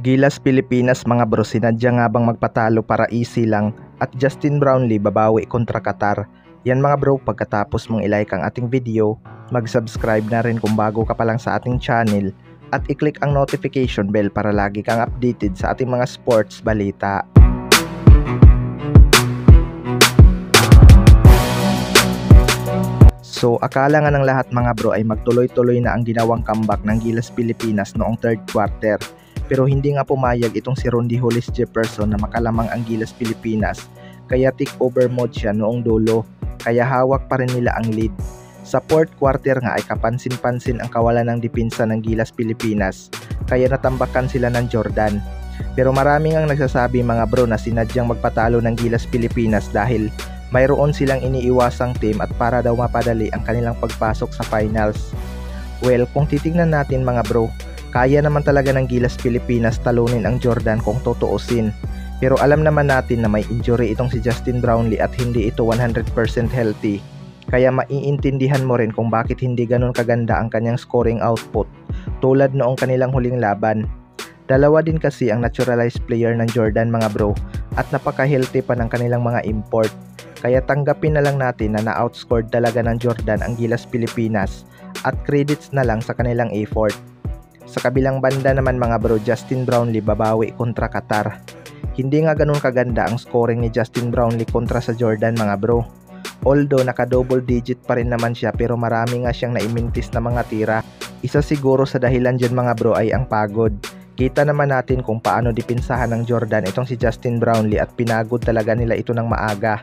Gilas Pilipinas mga bro, sinadya nga bang magpatalo para easy lang at Justin Brownlee babawi kontra Qatar? Yan mga bro, pagkatapos mong i-like ang ating video, mag-subscribe na rin kung bago ka pa lang sa ating channel at i-click ang notification bell para lagi kang updated sa ating mga sports balita. So akala nga ng lahat mga bro ay magtuloy-tuloy na ang ginawang comeback ng Gilas Pilipinas noong third quarter. Pero hindi nga pumayag itong si Rondy Hollis Jefferson na makalamang ang Gilas Pilipinas, kaya take over mode siya noong dulo, kaya hawak pa rin nila ang lead. Sa fourth quarter nga ay kapansin-pansin ang kawalan ng depensa ng Gilas Pilipinas, kaya natambakan sila ng Jordan. Pero maraming ang nagsasabi mga bro na sinadyang magpatalo ng Gilas Pilipinas dahil mayroon silang iniiwasang team at para daw mapadali ang kanilang pagpasok sa finals. Well, kung titingnan natin mga bro, kaya naman talaga ng Gilas Pilipinas talunin ang Jordan kung tutuusin. Pero alam naman natin na may injury itong si Justin Brownlee at hindi ito 100% healthy. Kaya maiintindihan mo rin kung bakit hindi ganun kaganda ang kanyang scoring output tulad noong kanilang huling laban. Dalawa din kasi ang naturalized player ng Jordan mga bro at napaka-healthy pa ng kanilang mga import. Kaya tanggapin na lang natin na na-outscored talaga ng Jordan ang Gilas Pilipinas at credits na lang sa kanilang effort. Sa kabilang banda naman mga bro, Justin Brownlee babawi kontra Qatar. Hindi nga ganun kaganda ang scoring ni Justin Brownlee kontra sa Jordan mga bro. Although naka double digit pa rin naman siya pero marami nga siyang naimintis na mga tira. Isa siguro sa dahilan dyan mga bro ay ang pagod. Kita naman natin kung paano dipinsahan ng Jordan itong si Justin Brownlee at pinagod talaga nila ito ng maaga.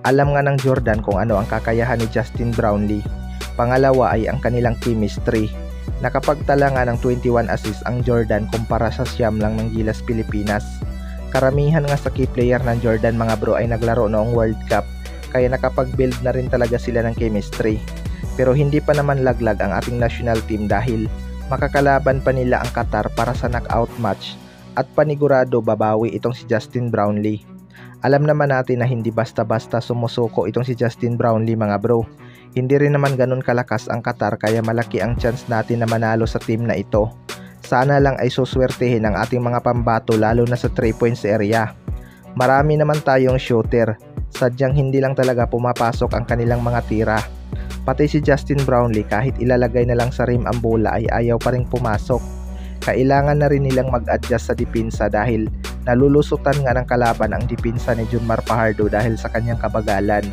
Alam nga ng Jordan kung ano ang kakayahan ni Justin Brownlee. Pangalawa ay ang kanilang chemistry. Nakapagtala nga ng 21 assists ang Jordan kumpara sa siyam lang ng Gilas Pilipinas. Karamihan nga sa key player ng Jordan mga bro ay naglaro noong World Cup, kaya nakapag-build na rin talaga sila ng chemistry. Pero hindi pa naman laglag ang ating national team dahil makakalaban pa nila ang Qatar para sa knockout match at panigurado babawi itong si Justin Brownlee. Alam naman natin na hindi basta-basta sumusuko itong si Justin Brownlee mga bro. Hindi rin naman ganun kalakas ang Qatar kaya malaki ang chance natin na manalo sa team na ito. Sana lang ay suswertehin ang ating mga pambato lalo na sa 3 points area. Marami naman tayong shooter, sadyang hindi lang talaga pumapasok ang kanilang mga tira. Pati si Justin Brownlee kahit ilalagay na lang sa rim ang bola ay ayaw pa ring pumasok. Kailangan na rin nilang mag-adjust sa depensa dahil nalulusutan nga ng kalaban ang depensa ni Junmar Fajardo dahil sa kanyang kabagalan.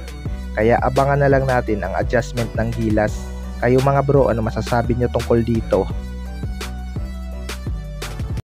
Kaya abangan na lang natin ang adjustment ng Gilas. Kayo mga bro, ano masasabi nyo tungkol dito?